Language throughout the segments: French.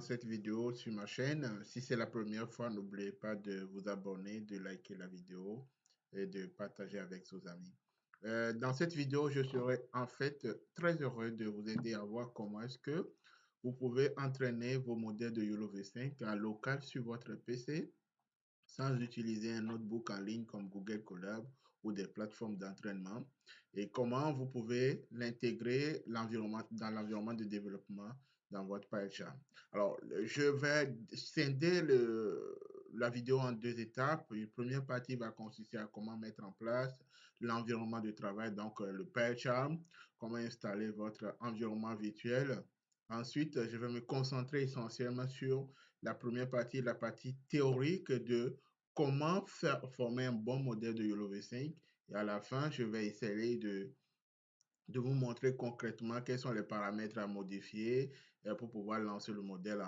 Cette vidéo sur ma chaîne. Si c'est la première fois, n'oubliez pas de vous abonner, de liker la vidéo et de partager avec vos amis. Dans cette vidéo, je serai en fait très heureux de vous aider à voir comment est-ce que vous pouvez entraîner vos modèles de YOLO V5 à local sur votre PC sans utiliser un notebook en ligne comme Google Colab ou des plateformes d'entraînement et comment vous pouvez l'intégrer dans l'environnement de développement dans votre PyCharm. Alors, je vais scinder la vidéo en deux étapes. Une première partie va consister à comment mettre en place l'environnement de travail, donc le PyCharm, comment installer votre environnement virtuel. Ensuite, je vais me concentrer essentiellement sur la première partie, la partie théorique de comment former un bon modèle de YOLO V5. Et à la fin, je vais essayer de vous montrer concrètement quels sont les paramètres à modifier pour pouvoir lancer le modèle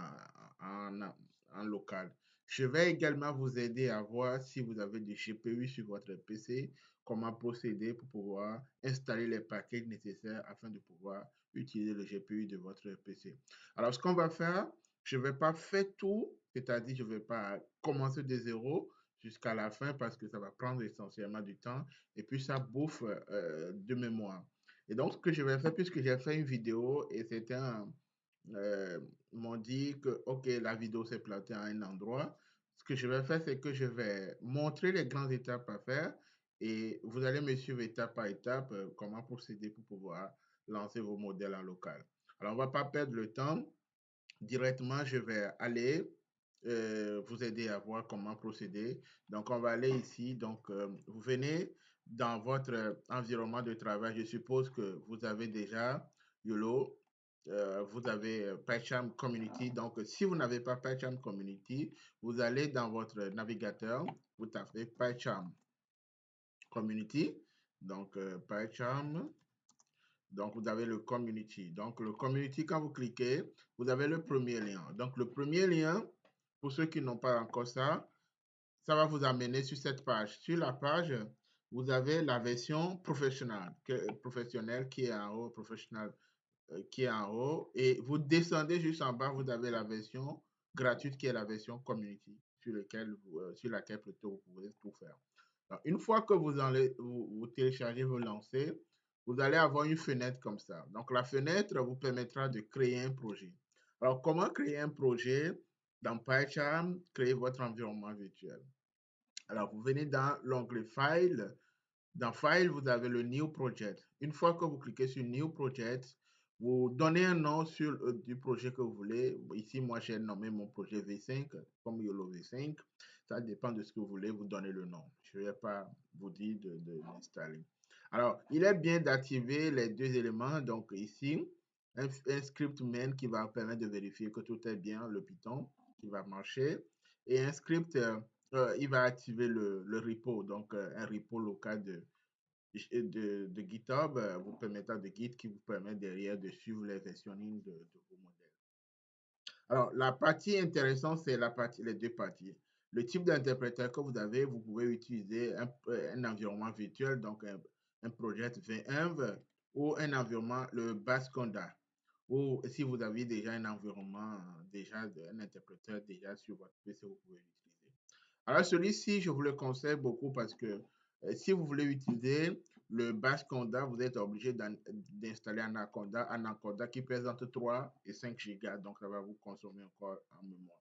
en local. Je vais également vous aider à voir si vous avez du GPU sur votre PC, comment procéder pour pouvoir installer les paquets nécessaires afin de pouvoir utiliser le GPU de votre PC. Alors, ce qu'on va faire, je ne vais pas faire tout, c'est-à-dire je ne vais pas commencer de zéro jusqu'à la fin parce que ça va prendre essentiellement du temps et puis ça bouffe de mémoire. Et donc, ce que je vais faire, puisque j'ai fait une vidéo et m'ont dit que, OK, la vidéo s'est plantée à un endroit. Ce que je vais faire, c'est que je vais montrer les grandes étapes à faire et vous allez me suivre étape par étape comment procéder pour pouvoir lancer vos modèles en local. Alors, on ne va pas perdre le temps. Directement, je vais aller vous aider à voir comment procéder. Donc, on va aller ici. Donc, vous venez dans votre environnement de travail. Je suppose que vous avez déjà YOLO. Vous avez PyCharm Community. Donc, si vous n'avez pas PyCharm Community, vous allez dans votre navigateur, vous tapez PyCharm Community. Donc, PyCharm. Donc, vous avez le community. Donc, le community, quand vous cliquez, vous avez le premier lien. Donc, le premier lien, pour ceux qui n'ont pas encore ça, ça va vous amener sur cette page. Sur la page, vous avez la version professionnelle qui est en haut, professionnel qui est en haut. Et vous descendez juste en bas, vous avez la version gratuite qui est la version community sur laquelle plutôt vous pouvez tout faire. Donc, une fois que vous téléchargez, vous lancez, vous allez avoir une fenêtre comme ça. Donc, la fenêtre vous permettra de créer un projet. Alors, comment créer un projet dans PyCharm, créer votre environnement virtuel? Alors, vous venez dans l'onglet File. Dans File, vous avez le New Project. Une fois que vous cliquez sur New Project, vous donnez un nom du projet que vous voulez. Ici, moi, j'ai nommé mon projet V5 comme YOLO V5. Ça dépend de ce que vous voulez, vous donnez le nom. Je ne vais pas vous dire de l'installer. Alors, il est bien d'activer les deux éléments. Donc, ici, un script main qui va permettre de vérifier que tout est bien, le Python qui va marcher. Et un script, il va activer le repo, donc un repo local de GitHub vous permettant de Git qui vous permet derrière de suivre les versionning de vos modèles. Alors, la partie intéressante, c'est les deux parties. Le type d'interpréteur que vous avez, vous pouvez utiliser un environnement virtuel, donc un projet VEnv ou un environnement, le Basconda. Ou si vous avez déjà un environnement, un interpréteur déjà sur votre PC, vous pouvez l'utiliser. Alors, celui-ci, je vous le conseille beaucoup parce que si vous voulez utiliser le Bash Conda, vous êtes obligé d'installer un Anaconda qui pèse entre 3 et 5 gigas, donc ça va vous consommer encore en mémoire.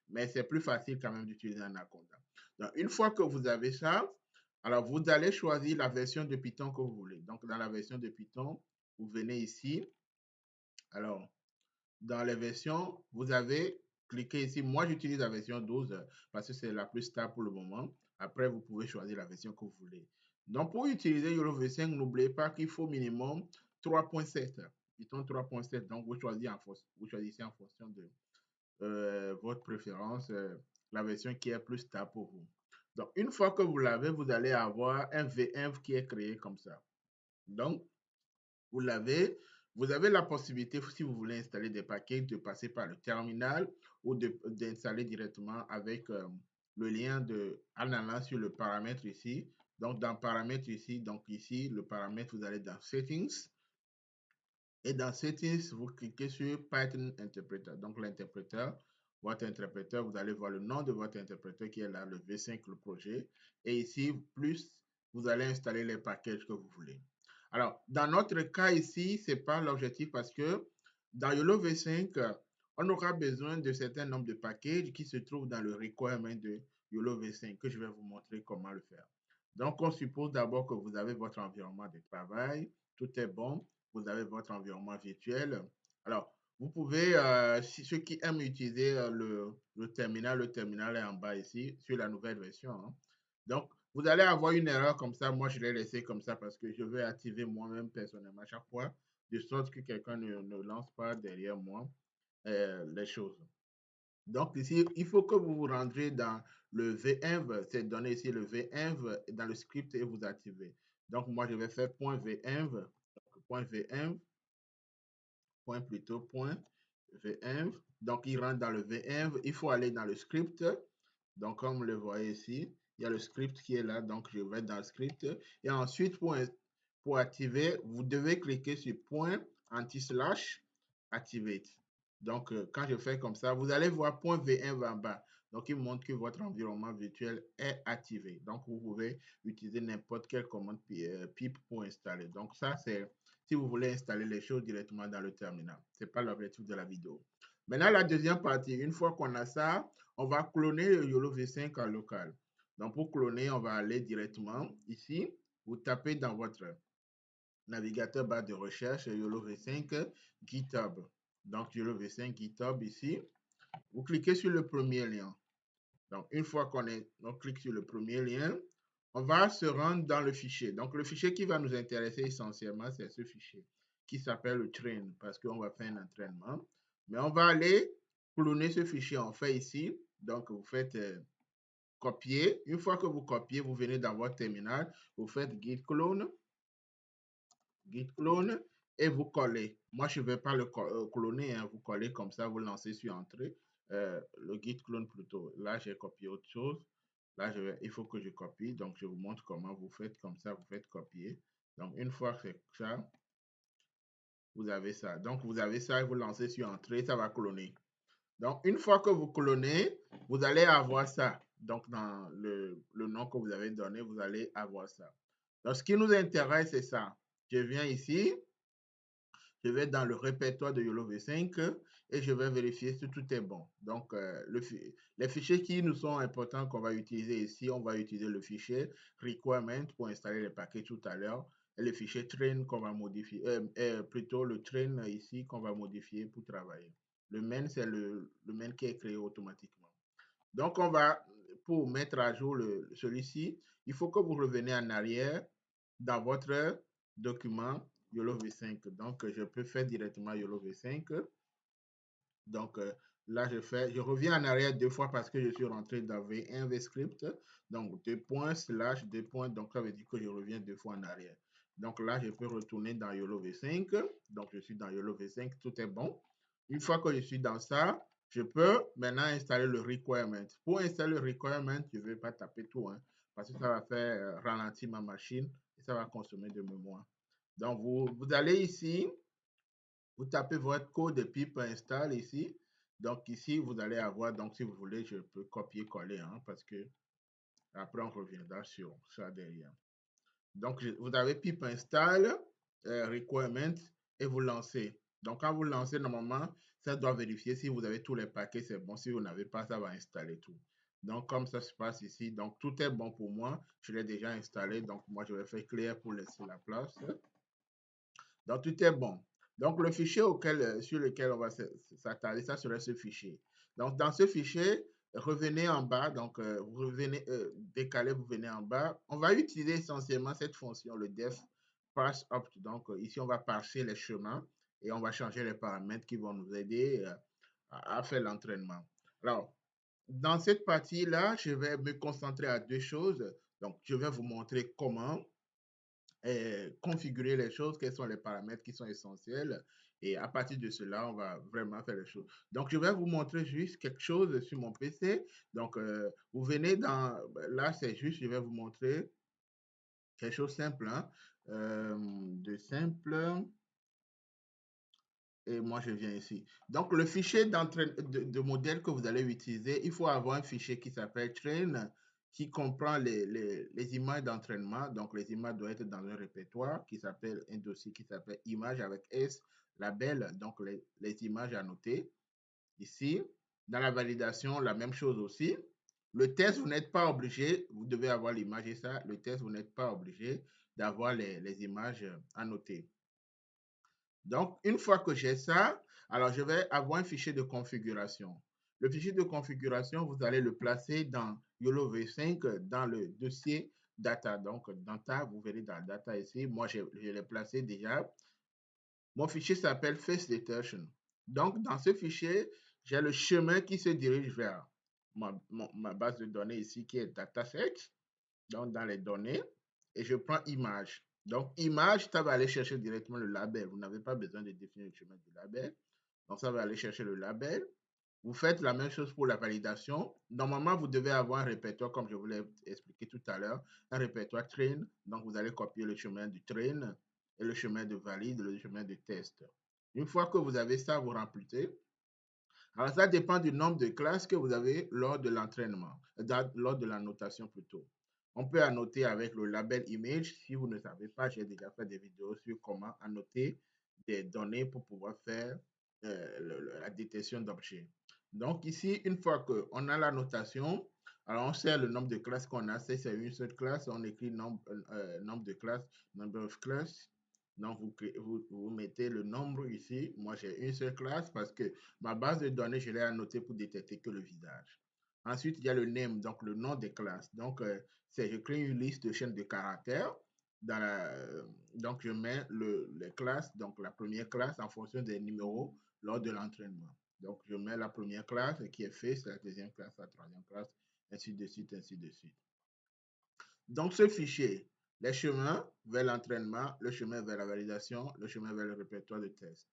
Mais c'est plus facile quand même d'utiliser Anaconda. Donc, une fois que vous avez ça, alors vous allez choisir la version de Python que vous voulez. Donc, dans la version de Python, vous venez ici. Alors, dans les versions, vous avez cliqué ici. Moi, j'utilise la version 12 parce que c'est la plus stable pour le moment. Après, vous pouvez choisir la version que vous voulez. Donc, pour utiliser YOLO V5, n'oubliez pas qu'il faut minimum 3.7. Python 3.7. Donc, vous choisissez en fonction de votre préférence la version qui est plus stable pour vous. Donc, une fois que vous l'avez, vous allez avoir un VEnv qui est créé comme ça. Donc, vous l'avez. Vous avez la possibilité, si vous voulez installer des paquets, de passer par le terminal ou d'installer directement avec le lien en allant sur le paramètre ici. Donc, dans paramètres ici, le paramètre, vous allez dans Settings. Et dans Settings, vous cliquez sur Python Interpreter. Donc l'interpréteur, votre interpréteur, vous allez voir le nom de votre interpréteur qui est là, le V5, le projet. Et ici, plus, vous allez installer les packages que vous voulez. Alors, dans notre cas ici, ce n'est pas l'objectif parce que dans YOLO V5, on aura besoin de certains nombres de packages qui se trouvent dans le requirement de YOLO V5 que je vais vous montrer comment le faire. Donc, on suppose d'abord que vous avez votre environnement de travail, tout est bon, vous avez votre environnement virtuel. Alors, vous pouvez, si ceux qui aiment utiliser le terminal est en bas ici, sur la nouvelle version, hein. Donc, vous allez avoir une erreur comme ça. Moi, je l'ai laissé comme ça parce que je vais activer moi-même personnellement à chaque fois, de sorte que quelqu'un ne lance pas derrière moi les choses. Donc, ici, il faut que vous vous rendrez dans le venv, c'est donné ici le venv dans le script et vous activez. Donc, moi, je vais faire .venv, .venv, point plutôt, point venv. Donc, il rentre dans le venv. Il faut aller dans le script. Donc, comme vous le voyez ici, il y a le script qui est là. Donc, je vais dans le script. Et ensuite, pour activer, vous devez cliquer sur point anti-slash activate. Donc, quand je fais comme ça, vous allez voir point .venv en bas. Donc, il montre que votre environnement virtuel est activé. Donc, vous pouvez utiliser n'importe quelle commande pip pour installer. Donc, ça, c'est si vous voulez installer les choses directement dans le terminal. Ce n'est pas l'objectif de la vidéo. Maintenant, la deuxième partie, une fois qu'on a ça, on va cloner le YOLO V5 en local. Donc, pour cloner, on va aller directement ici. Vous tapez dans votre navigateur barre de recherche YOLO V5 GitHub. Donc, YOLO V5 GitHub ici. Vous cliquez sur le premier lien. Donc, une fois on clique sur le premier lien, on va se rendre dans le fichier. Donc, le fichier qui va nous intéresser essentiellement, c'est ce fichier qui s'appelle le train parce qu'on va faire un entraînement. Mais on va aller cloner ce fichier. On fait ici. Donc, vous faites copier. Une fois que vous copiez, vous venez dans votre terminal, vous faites git clone et vous collez. Moi, je ne vais pas le cloner, hein, vous collez comme ça, vous lancez sur entrée, le git clone plutôt. Là, j'ai copié autre chose. Là, il faut que je copie, donc je vous montre comment vous faites comme ça, vous faites copier. Donc, une fois que c'est ça, vous avez ça. Donc, vous avez ça et vous lancez sur entrée, ça va cloner. Donc, une fois que vous clonez, vous allez avoir ça. Donc, dans le nom que vous avez donné, vous allez avoir ça. Donc, ce qui nous intéresse, c'est ça. Je viens ici, je vais dans le répertoire de YOLO V5 et je vais vérifier si tout est bon. Donc, les fichiers qui nous sont importants qu'on va utiliser ici, on va utiliser le fichier requirement pour installer les paquets tout à l'heure et le fichier train qu'on va modifier, plutôt le train ici qu'on va modifier pour travailler. Le main, c'est le main qui est créé automatiquement. Donc, pour mettre à jour celui-ci, il faut que vous reveniez en arrière dans votre document YOLO V5. Donc, je peux faire directement YOLO V5. Donc, là, je reviens en arrière deux fois parce que je suis rentré dans V1 VScript. Donc, deux points, slash, deux points. Donc, ça veut dire que je reviens deux fois en arrière. Donc, là, je peux retourner dans YOLO V5. Donc, je suis dans YOLO V5. Tout est bon. Une fois que je suis dans ça, je peux maintenant installer le requirement. Pour installer le requirement, je ne vais pas taper tout, hein, parce que ça va faire ralentir ma machine et ça va consommer de mémoire. Donc, vous allez ici, vous tapez votre code de pipe install ici. Donc ici, vous allez avoir, donc si vous voulez, je peux copier-coller, hein, parce que après on reviendra sur ça derrière. Donc vous avez pipe install, requirement et vous lancez. Donc quand vous lancez, normalement, ça doit vérifier si vous avez tous les paquets, c'est bon. Si vous n'avez pas, ça va installer tout. Donc comme ça se passe ici, donc tout est bon pour moi. Je l'ai déjà installé, donc moi je vais faire clear pour laisser la place. Donc, tout est bon. Donc, le fichier sur lequel on va s'attarder, ça serait ce fichier. Donc, dans ce fichier, revenez en bas. Donc, vous revenez, décalez, vous venez en bas. On va utiliser essentiellement cette fonction, le def parse opt. Donc, ici, on va parser les chemins et on va changer les paramètres qui vont nous aider à faire l'entraînement. Alors, dans cette partie-là, je vais me concentrer à deux choses. Donc, je vais vous montrer comment configurer les choses, quels sont les paramètres qui sont essentiels. Et à partir de cela, on va vraiment faire les choses. Donc, je vais vous montrer juste quelque chose sur mon PC. Donc, vous venez dans... Là, c'est juste, je vais vous montrer quelque chose de simple. Hein, de simple. et moi je viens ici. Donc le fichier de modèle que vous allez utiliser, il faut avoir un fichier qui s'appelle train, qui comprend les images d'entraînement. Donc les images doivent être dans un répertoire qui s'appelle un dossier qui s'appelle images avec S, label, donc les images à noter. Ici, dans la validation, la même chose aussi. Le test, vous n'êtes pas obligé, vous devez avoir l'image et ça. Le test, vous n'êtes pas obligé d'avoir les images à noter. Donc, une fois que j'ai ça, alors je vais avoir un fichier de configuration. Le fichier de configuration, vous allez le placer dans YOLO V5 dans le dossier data. Donc, data, vous verrez dans data ici. Moi, je l'ai placé déjà. Mon fichier s'appelle Face Detection. Donc, dans ce fichier, j'ai le chemin qui se dirige vers ma base de données ici qui est dataset. Donc, dans les données, et je prends image. Donc, image, ça va aller chercher directement le label. Vous n'avez pas besoin de définir le chemin du label. Donc, ça va aller chercher le label. Vous faites la même chose pour la validation. Normalement, vous devez avoir un répertoire, comme je vous l'ai expliqué tout à l'heure, un répertoire train. Donc, vous allez copier le chemin du train et le chemin de valide, le chemin de test. Une fois que vous avez ça, vous remplissez. Alors, ça dépend du nombre de classes que vous avez lors de l'entraînement, lors de l'annotation plutôt. On peut annoter avec le label image. Si vous ne savez pas, j'ai déjà fait des vidéos sur comment annoter des données pour pouvoir faire la détection d'objets. Donc ici, une fois qu'on a la notation, alors on sait le nombre de classes qu'on a. Si c'est une seule classe, on écrit nombre de classes, number of class. Donc vous mettez le nombre ici. Moi, j'ai une seule classe parce que ma base de données, je l'ai annotée pour détecter que le visage. Ensuite, il y a le name, donc le nom des classes. Donc, je crée une liste de chaînes de caractères. Donc, je mets les classes, donc la première classe en fonction des numéros lors de l'entraînement. Donc, je mets la première classe qui est face, la deuxième classe, la troisième classe, ainsi de suite, ainsi de suite. Donc, ce fichier, les chemins vers l'entraînement, le chemin vers la validation, le chemin vers le répertoire de test.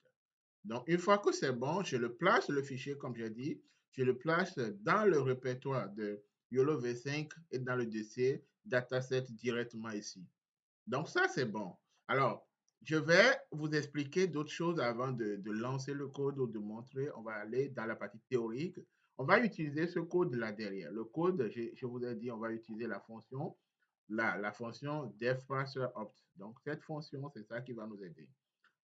Donc, une fois que c'est bon, je le place, le fichier, comme j'ai dit, je le place dans le répertoire de YOLO V5 et dans le dossier dataset directement ici. Donc, ça, c'est bon. Alors, je vais vous expliquer d'autres choses avant de lancer le code ou de montrer. On va aller dans la partie théorique. On va utiliser ce code là derrière. Le code, je vous ai dit, on va utiliser la fonction, la fonction defParserOpt. Donc, cette fonction, c'est ça qui va nous aider.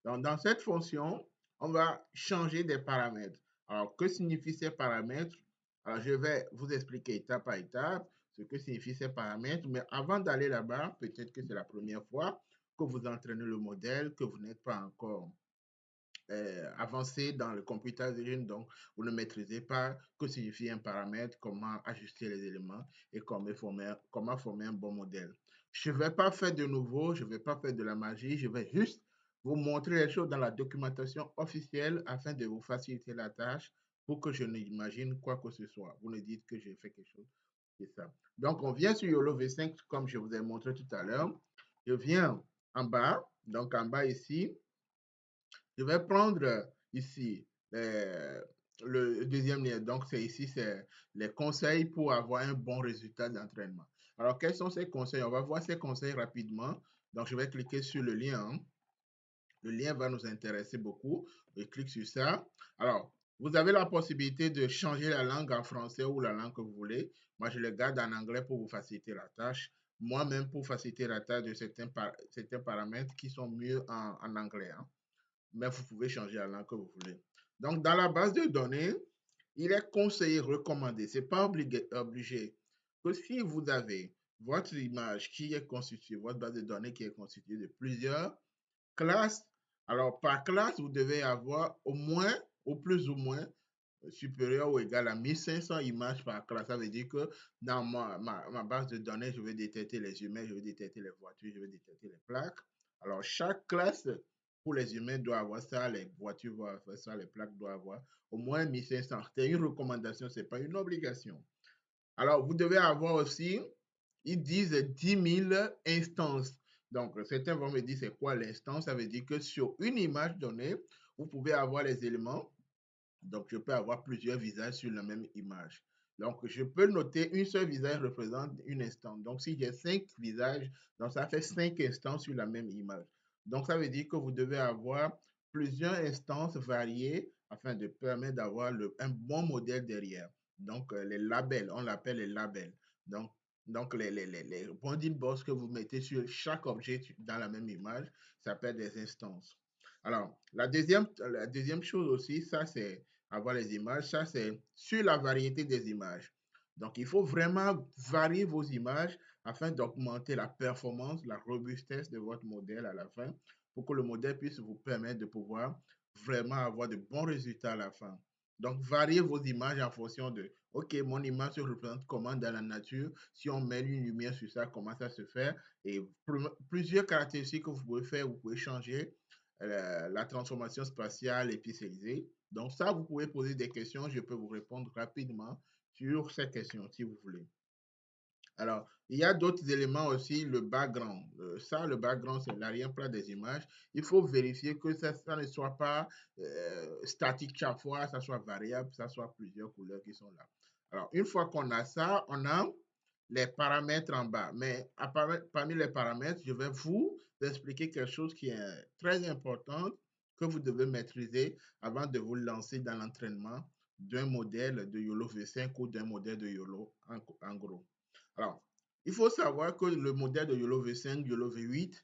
Donc, dans cette fonction, on va changer des paramètres. Alors, que signifient ces paramètres? Alors, je vais vous expliquer étape par étape ce que signifient ces paramètres. Mais avant d'aller là-bas, peut-être que c'est la première fois que vous entraînez le modèle, que vous n'êtes pas encore avancé dans le computer vision, donc vous ne maîtrisez pas que signifie un paramètre, comment ajuster les éléments et comment former un bon modèle. Je ne vais pas faire de nouveau, je ne vais pas faire de la magie, je vais juste vous montrer les choses dans la documentation officielle afin de vous faciliter la tâche pour que je n'imagine quoi que ce soit. Vous ne dites que j'ai fait quelque chose, c'est ça. Donc, on vient sur YOLO V5 comme je vous ai montré tout à l'heure. Je viens en bas, donc en bas ici, je vais prendre ici le deuxième lien. Donc, c'est ici, c'est les conseils pour avoir un bon résultat d'entraînement. Alors, quels sont ces conseils? On va voir ces conseils rapidement. Donc, je vais cliquer sur le lien. Le lien va nous intéresser beaucoup. Je clique sur ça. Alors, vous avez la possibilité de changer la langue en français ou la langue que vous voulez. Moi, je le garde en anglais pour vous faciliter la tâche. Moi-même, pour faciliter la tâche de certains paramètres qui sont mieux en anglais. Hein, mais vous pouvez changer la langue que vous voulez. Donc, dans la base de données, il est conseillé, recommandé, ce n'est pas obligé, que si vous avez votre image qui est constituée, votre base de données qui est constituée de plusieurs classes, alors par classe, vous devez avoir au moins, au plus ou moins, supérieur ou égal à 1500 images par classe. Ça veut dire que dans ma base de données, je vais détecter les humains, je vais détecter les voitures, je vais détecter les plaques. Alors, chaque classe pour les humains doit avoir ça, les voitures doivent avoir ça, les plaques doivent avoir au moins 1500. C'est une recommandation, ce n'est pas une obligation. Alors, vous devez avoir aussi, ils disent 10 000 instances. Donc, certains vont me dire, c'est quoi l'instance? Ça veut dire que sur une image donnée, vous pouvez avoir les éléments. Donc, je peux avoir plusieurs visages sur la même image. Donc, je peux noter un seul visage représente une instance. Donc, si j'ai 5 visages, donc ça fait 5 instances sur la même image. Donc, ça veut dire que vous devez avoir plusieurs instances variées afin de permettre d'avoir un bon modèle derrière. Donc, les labels, on l'appelle les labels. Donc, les bounding box que vous mettez sur chaque objet dans la même image s'appelle des instances. Alors, la deuxième chose aussi, ça c'est avoir les images, ça c'est sur la variété des images. Donc, il faut vraiment varier vos images afin d'augmenter la performance, la robustesse de votre modèle à la fin pour que le modèle puisse vous permettre de pouvoir vraiment avoir de bons résultats à la fin. Donc, variez vos images en fonction de, OK, mon image se représente comment dans la nature, si on met une lumière sur ça, comment ça se fait, et plusieurs caractéristiques que vous pouvez faire, vous pouvez changer la transformation spatiale et pixelisée. Donc, ça, vous pouvez poser des questions, je peux vous répondre rapidement sur ces questions si vous voulez. Alors, il y a d'autres éléments aussi, le background. Le background, c'est l'arrière-plan des images. Il faut vérifier que ça ne soit pas statique chaque fois, ça soit variable, ça soit plusieurs couleurs qui sont là. Alors, une fois qu'on a ça, on a les paramètres en bas. Mais parmi les paramètres, je vais vous expliquer quelque chose qui est très important que vous devez maîtriser avant de vous lancer dans l'entraînement d'un modèle de YOLO V5 ou d'un modèle de YOLO en gros. Alors, il faut savoir que le modèle de YOLO V5, YOLO V8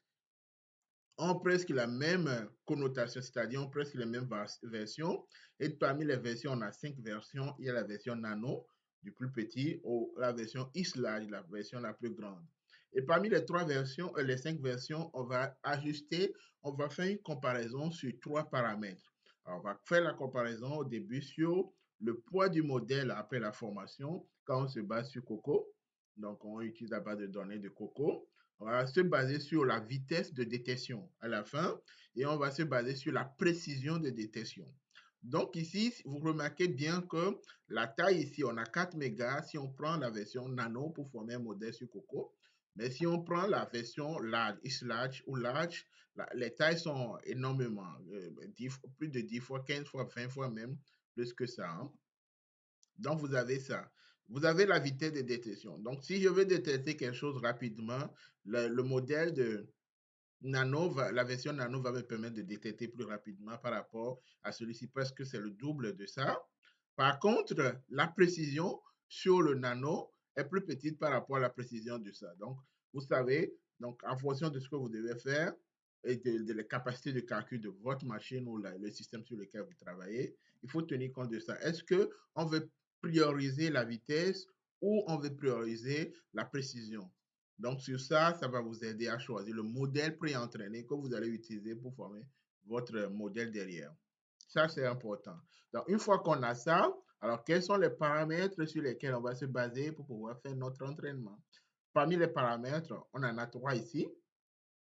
ont presque la même connotation, c'est-à-dire ont presque les mêmes versions. Et parmi les versions, on a 5 versions. Il y a la version nano, du plus petit, ou la version X-Large, la version la plus grande. Et parmi les 5 versions, on va ajuster, on va faire une comparaison sur 3 paramètres. Alors, on va faire la comparaison au début sur le poids du modèle après la formation, quand on se base sur Coco. Donc, on utilise la base de données de Coco. On va se baser sur la vitesse de détection à la fin et on va se baser sur la précision de détection. Donc ici, vous remarquez bien que la taille ici, on a 4 mégas si on prend la version nano pour former un modèle sur Coco. Mais si on prend la version large, X-Large ou large, les tailles sont énormément, plus de 10 fois, 15 fois, 20 fois même, plus que ça. Hein. Donc, vous avez ça. Vous avez la vitesse de détection. Donc, si je veux détecter quelque chose rapidement, le modèle de Nano, la version Nano va me permettre de détecter plus rapidement par rapport à celui-ci, presque c'est le double de ça. Par contre, la précision sur le Nano est plus petite par rapport à la précision de ça. Donc, vous savez, donc, en fonction de ce que vous devez faire et de la capacité de calcul de votre machine ou le système sur lequel vous travaillez, il faut tenir compte de ça. Est-ce qu'on veut prioriser la vitesse ou on veut prioriser la précision? Donc, sur ça, ça va vous aider à choisir le modèle pré-entraîné que vous allez utiliser pour former votre modèle derrière. Ça, c'est important. Donc, une fois qu'on a ça, alors quels sont les paramètres sur lesquels on va se baser pour pouvoir faire notre entraînement? Parmi les paramètres, on en a 3 ici,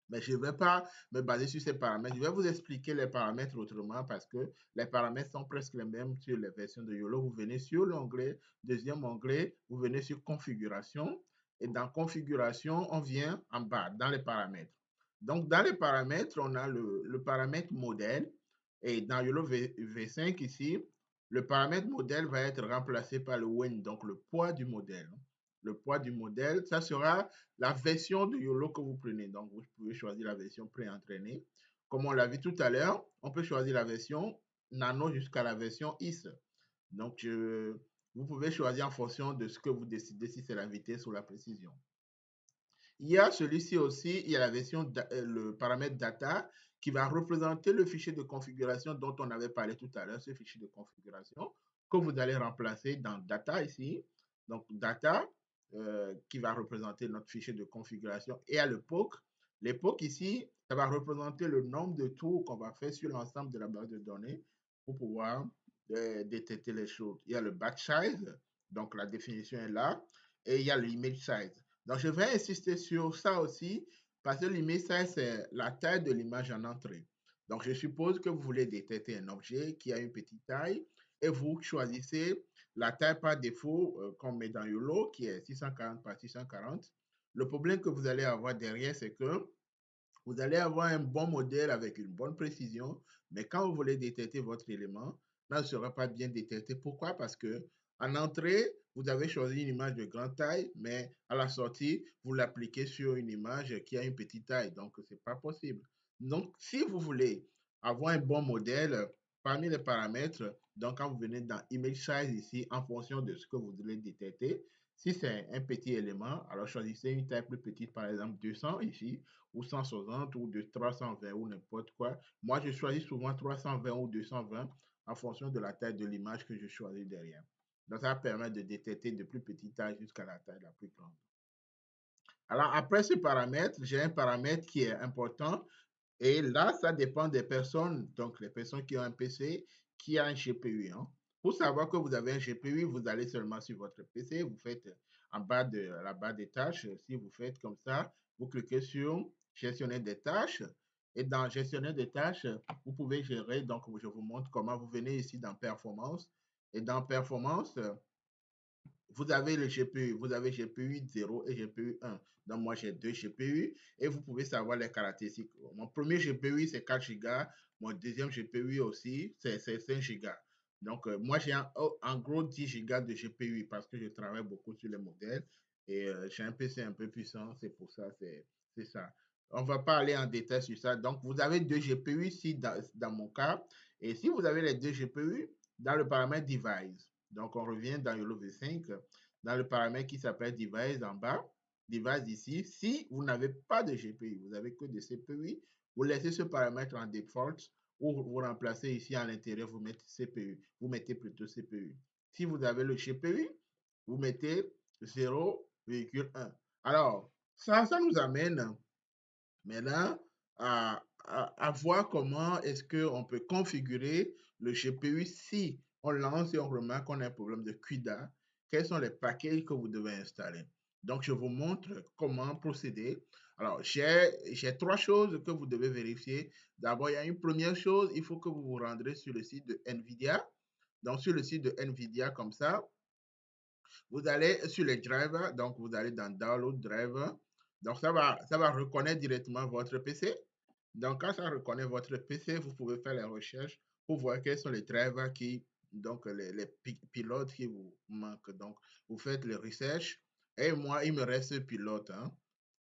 mais je ne vais pas me baser sur ces paramètres. Je vais vous expliquer les paramètres autrement parce que les paramètres sont presque les mêmes sur les versions de YOLO. Vous venez sur l'onglet, deuxième onglet, vous venez sur configuration. Et dans configuration, on vient en bas, dans les paramètres. Donc, dans les paramètres, on a le paramètre modèle. Et dans YOLO V5 ici, le paramètre modèle va être remplacé par le WIN, donc le poids du modèle. Le poids du modèle, ça sera la version de YOLO que vous prenez. Donc, vous pouvez choisir la version pré-entraînée. Comme on l'a vu tout à l'heure, on peut choisir la version nano jusqu'à la version IS. Donc, vous pouvez choisir en fonction de ce que vous décidez, si c'est la vitesse ou la précision. Il y a celui-ci aussi, il y a la version, le paramètre data qui va représenter le fichier de configuration dont on avait parlé tout à l'heure, ce fichier de configuration que vous allez remplacer dans data ici. Donc, data qui va représenter notre fichier de configuration et à l'époque. L'époque ici, ça va représenter le nombre de tours qu'on va faire sur l'ensemble de la base de données pour pouvoir détecter les choses. Il y a le batch size, donc la définition est là, et il y a l'image size. Donc, je vais insister sur ça aussi parce que l'image size, c'est la taille de l'image en entrée. Donc, je suppose que vous voulez détecter un objet qui a une petite taille et vous choisissez la taille par défaut qu'on met dans YOLO qui est 640 par 640. Le problème que vous allez avoir derrière, c'est que vous allez avoir un bon modèle avec une bonne précision, mais quand vous voulez détecter votre élément, ça ne sera pas bien détecté. Pourquoi? Parce que en entrée, vous avez choisi une image de grande taille, mais à la sortie, vous l'appliquez sur une image qui a une petite taille. Donc, ce n'est pas possible. Donc, si vous voulez avoir un bon modèle, parmi les paramètres, donc quand vous venez dans Image Size ici, en fonction de ce que vous voulez détecter, si c'est un petit élément, alors choisissez une taille plus petite, par exemple 200 ici, ou 160, ou de 320, ou n'importe quoi. Moi, je choisis souvent 320 ou 220 en fonction de la taille de l'image que je choisis derrière. Donc, ça permet de détecter de plus petites tailles jusqu'à la taille la plus grande. Alors, après ce paramètre, j'ai un paramètre qui est important. Et là, ça dépend des personnes. Donc, les personnes qui ont un PC, qui a un GPU. Hein. Pour savoir que vous avez un GPU, vous allez seulement sur votre PC, vous faites en bas de la barre des tâches. Si vous faites comme ça, vous cliquez sur Gestionnaire des tâches. Et dans Gestionnaire des tâches, vous pouvez gérer. Donc, je vous montre comment vous venez ici dans Performance. Et dans Performance, vous avez le GPU, vous avez GPU 0 et GPU 1. Donc, moi, j'ai deux GPU et vous pouvez savoir les caractéristiques. Mon premier GPU, c'est 4 Go. Mon deuxième GPU aussi, c'est 5 Go. Donc, moi, j'ai en gros 10 Go de GPU parce que je travaille beaucoup sur les modèles et j'ai un PC un peu puissant. C'est pour ça, c'est ça. On ne va pas aller en détail sur ça. Donc, vous avez deux GPU ici dans mon cas. Et si vous avez les deux GPU, dans le paramètre Device, donc, on revient dans YOLO V5, dans le paramètre qui s'appelle Device en bas, Device ici. Si vous n'avez pas de GPU, vous n'avez que de CPU, vous laissez ce paramètre en default ou vous remplacez ici à l'intérieur, vous mettez CPU. Vous mettez plutôt CPU. Si vous avez le GPU, vous mettez 0,1. Alors, ça nous amène maintenant à voir comment est-ce qu'on peut configurer le GPU si on lance et on remarque qu'on a un problème de CUDA. Quels sont les paquets que vous devez installer? Donc, je vous montre comment procéder. Alors, j'ai trois choses que vous devez vérifier. D'abord, il y a une première chose, il faut que vous vous rendrez sur le site de NVIDIA. Donc, sur le site de NVIDIA, comme ça, vous allez sur les drivers, donc vous allez dans Download Driver. Donc, ça va reconnaître directement votre PC. Donc, quand ça reconnaît votre PC, vous pouvez faire les recherches pour voir quels sont les drivers donc les pilotes qui vous manquent. Donc, vous faites les recherches. Et moi, il me reste ce pilote. Hein,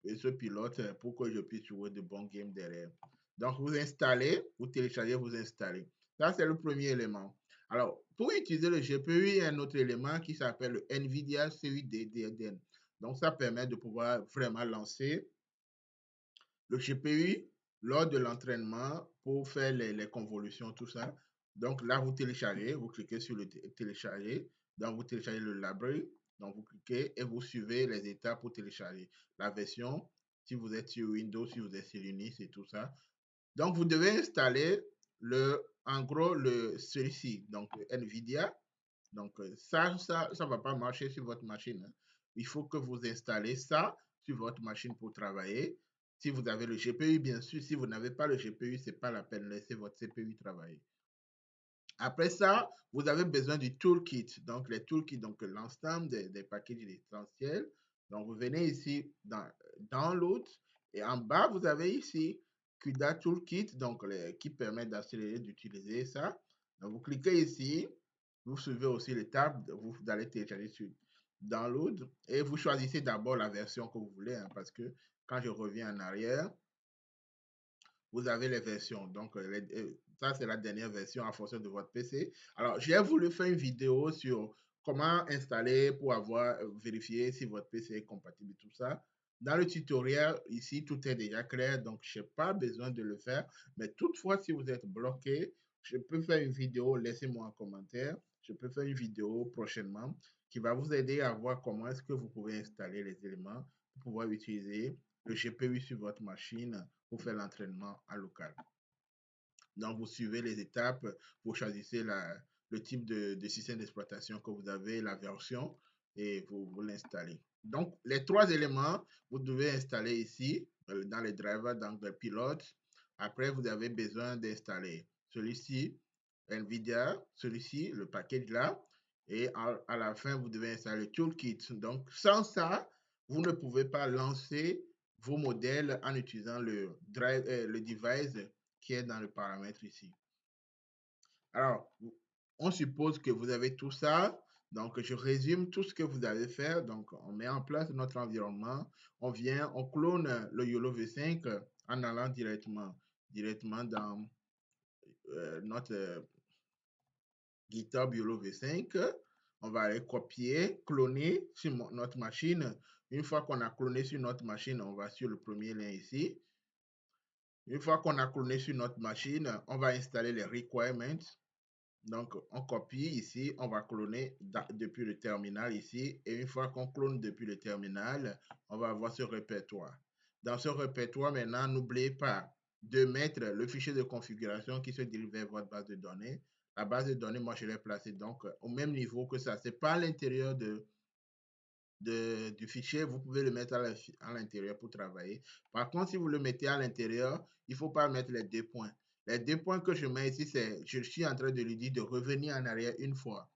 et ce pilote, pour que je puisse jouer de bons games derrière. Donc, vous installez, vous téléchargez, vous installez. Ça, c'est le premier élément. Alors, pour utiliser le GPU, il y a un autre élément qui s'appelle le NVIDIA CUDA. Donc, ça permet de pouvoir vraiment lancer le GPU lors de l'entraînement pour faire les convolutions, tout ça. Donc, là, vous téléchargez, vous cliquez sur le télécharger. Donc, vous téléchargez le library. Donc, vous cliquez et vous suivez les étapes pour télécharger la version. Si vous êtes sur Windows, si vous êtes sur Linux et tout ça. Donc, vous devez installer en gros, celui-ci, donc NVIDIA. Donc, ça ne va pas marcher sur votre machine. Hein. Il faut que vous installez ça sur votre machine pour travailler. Si vous avez le GPU, bien sûr. Si vous n'avez pas le GPU, ce n'est pas la peine. Laissez votre CPU travailler. Après ça, vous avez besoin du toolkit. Donc, les toolkits, donc l'ensemble des packages essentiels. Donc, vous venez ici dans Download et en bas, vous avez ici CUDA Toolkit, donc qui permet d'accélérer, d'utiliser ça. Donc, vous cliquez ici, vous suivez aussi l'étape, vous allez télécharger sur Download et vous choisissez d'abord la version que vous voulez, hein, parce que quand je reviens en arrière, vous avez les versions. Donc, ça, c'est la dernière version en fonction de votre PC. Alors, j'ai voulu faire une vidéo sur comment installer pour avoir vérifié si votre PC est compatible et tout ça. Dans le tutoriel, ici, tout est déjà clair, donc je n'ai pas besoin de le faire. Mais toutefois, si vous êtes bloqué, je peux faire une vidéo, laissez-moi un commentaire. Je peux faire une vidéo prochainement qui va vous aider à voir comment est-ce que vous pouvez installer les éléments pour pouvoir utiliser le GPU sur votre machine pour faire l'entraînement en local. Donc, vous suivez les étapes, vous choisissez le type de système d'exploitation que vous avez, la version, et vous l'installez. Donc, les trois éléments, vous devez installer ici, dans les drivers, dans le pilote. Après, vous avez besoin d'installer celui-ci, NVIDIA, celui-ci, le package là, et à la fin, vous devez installer le toolkit. Donc, sans ça, vous ne pouvez pas lancer vos modèles en utilisant le device qui est dans le paramètre ici. Alors, on suppose que vous avez tout ça. Donc, je résume tout ce que vous allez faire. Donc, on met en place notre environnement. On vient, on clone le YOLO V5 en allant directement dans notre GitHub YOLO V5. On va aller copier, cloner sur notre machine. Une fois qu'on a cloné sur notre machine, on va sur le premier lien ici. Une fois qu'on a cloné sur notre machine, on va installer les requirements. Donc, on copie ici, on va cloner depuis le terminal ici. Et une fois qu'on clone depuis le terminal, on va avoir ce répertoire. Dans ce répertoire, maintenant, n'oubliez pas de mettre le fichier de configuration qui se dirige vers votre base de données. La base de données, moi, je l'ai placée donc au même niveau que ça. Ce n'est pas à l'intérieur du fichier, vous pouvez le mettre à l'intérieur pour travailler. Par contre, si vous le mettez à l'intérieur, il ne faut pas mettre les 2 points. Les 2 points que je mets ici, c'est je suis en train de lui dire de revenir en arrière une fois.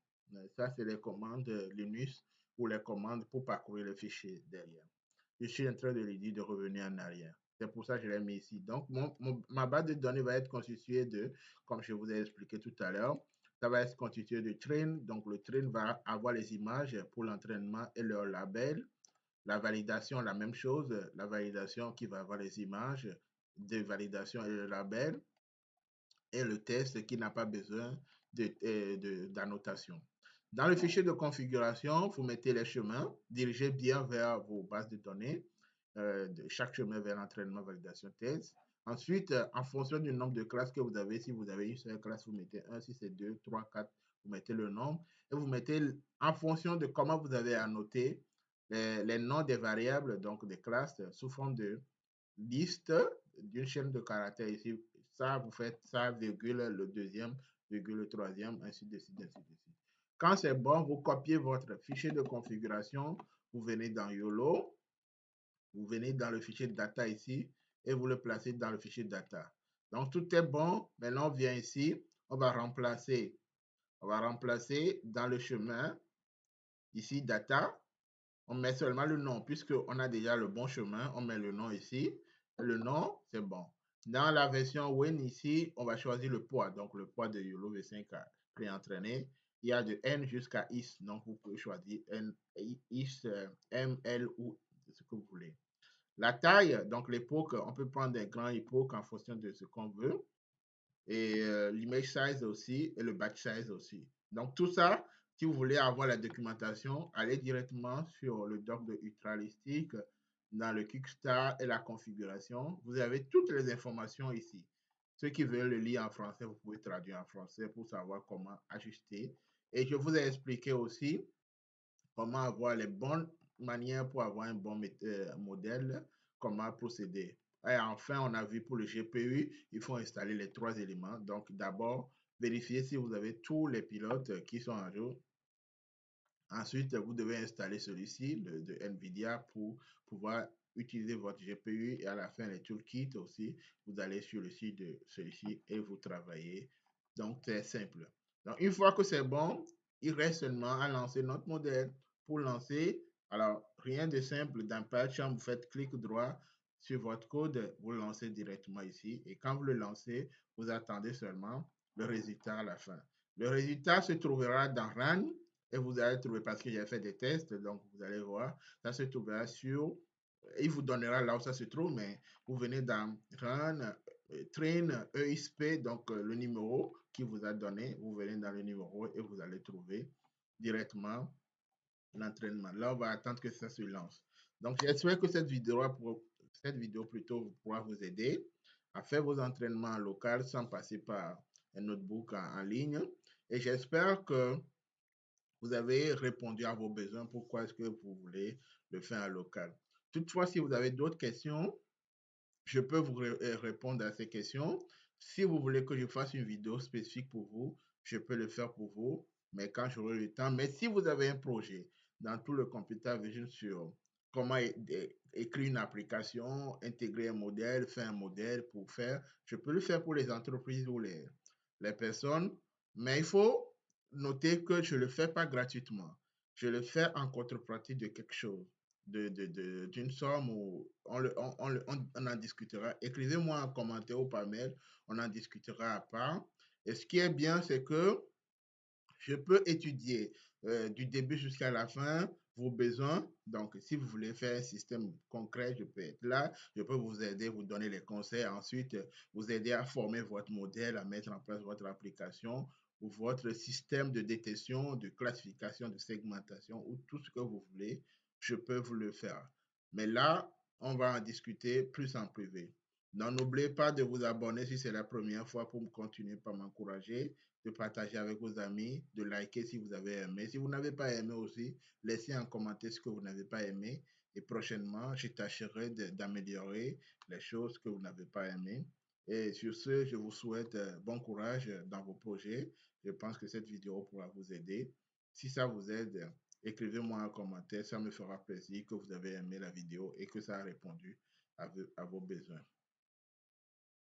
Ça, c'est les commandes Linux ou les commandes pour parcourir le fichier derrière. Je suis en train de lui dire de revenir en arrière. C'est pour ça que je l'ai mis ici. Donc, ma base de données va être constituée de, comme je vous ai expliqué tout à l'heure, ça va être constitué de train. Donc, le train va avoir les images pour l'entraînement et leur label. La validation, la même chose. La validation qui va avoir les images de validation et le label. Et le test qui n'a pas besoin d'annotation. Dans le fichier de configuration, vous mettez les chemins, dirigez bien vers vos bases de données, de chaque chemin vers l'entraînement, validation, test. Ensuite, en fonction du nombre de classes que vous avez, si vous avez une seule classe, vous mettez 1, si c'est 2, 3, 4, vous mettez le nombre. Et vous mettez, en fonction de comment vous avez annoté, les noms des variables, donc des classes, sous forme de liste d'une chaîne de caractères ici. Ça, vous faites ça, virgule, le deuxième, virgule, le troisième, ainsi de suite, ainsi de suite. Quand c'est bon, vous copiez votre fichier de configuration, vous venez dans YOLO, vous venez dans le fichier data ici et vous le placez dans le fichier data. Donc, tout est bon. Maintenant, on vient ici, on va remplacer dans le chemin, ici, data. On met seulement le nom, puisqu'on a déjà le bon chemin, on met le nom ici. Le nom, c'est bon. Dans la version Win ici, on va choisir le poids, donc le poids de YOLO V5 pré-entraîné. Il y a de N jusqu'à IS, donc vous pouvez choisir N, IS, M, L ou ce que vous voulez. La taille, donc l'époque, on peut prendre des grands époques en fonction de ce qu'on veut. Et l'image size aussi, et le batch size aussi. Donc tout ça, si vous voulez avoir la documentation, allez directement sur le doc de Ultralistic, dans le Kickstart et la configuration. Vous avez toutes les informations ici. Ceux qui veulent le lire en français, vous pouvez traduire en français pour savoir comment ajuster. Et je vous ai expliqué aussi comment avoir les bonnes manières pour avoir un bon modèle, comment procéder. Et enfin, on a vu pour le GPU, il faut installer les 3 éléments. Donc, d'abord, vérifiez si vous avez tous les pilotes qui sont à jour. Ensuite, vous devez installer celui-ci de NVIDIA pour pouvoir utiliser votre GPU et à la fin, les toolkits aussi. Vous allez sur le site de celui-ci et vous travaillez. Donc, c'est simple. Donc, une fois que c'est bon, il reste seulement à lancer notre modèle. Pour lancer, alors, rien de simple. Dans PyCharm, vous faites clic droit sur votre code, vous le lancez directement ici. Et quand vous le lancez, vous attendez seulement le résultat à la fin. Le résultat se trouvera dans RAN et vous allez trouver, parce que j'ai fait des tests, donc vous allez voir, ça se trouvera sur, il vous donnera là où ça se trouve, mais vous venez dans Run, Train, EXP, donc le numéro qui vous a donné, vous venez dans le numéro et vous allez trouver directement l'entraînement. Là, on va attendre que ça se lance. Donc, j'espère que cette vidéo plutôt pourra vous aider à faire vos entraînements locaux sans passer par un notebook en ligne. Et j'espère que vous avez répondu à vos besoins. Pourquoi est-ce que vous voulez le faire en local? Toutefois, si vous avez d'autres questions, je peux vous répondre à ces questions. Si vous voulez que je fasse une vidéo spécifique pour vous, je peux le faire pour vous, mais quand j'aurai le temps. Mais si vous avez un projet dans tout le computer vision sur comment écrire une application, intégrer un modèle, faire un modèle pour faire, je peux le faire pour les entreprises ou les personnes, mais il faut noter que je ne le fais pas gratuitement. Je le fais en contrepartie de quelque chose, d'une somme où on en discutera. Écrivez-moi un commentaire ou par mail, on en discutera à part. Et ce qui est bien, c'est que je peux étudier du début jusqu'à la fin, vos besoins. Donc, si vous voulez faire un système concret, je peux être là, je peux vous aider, vous donner les conseils, ensuite vous aider à former votre modèle, à mettre en place votre application ou votre système de détection, de classification, de segmentation ou tout ce que vous voulez, je peux vous le faire. Mais là, on va en discuter plus en privé. N'oubliez pas de vous abonner si c'est la première fois pour continuer par m'encourager, de partager avec vos amis, de liker si vous avez aimé. Si vous n'avez pas aimé aussi, laissez en commentaire ce que vous n'avez pas aimé. Et prochainement, je tâcherai d'améliorer les choses que vous n'avez pas aimées. Et sur ce, je vous souhaite bon courage dans vos projets. Je pense que cette vidéo pourra vous aider. Si ça vous aide, écrivez-moi un commentaire. Ça me fera plaisir que vous avez aimé la vidéo et que ça a répondu à vos besoins.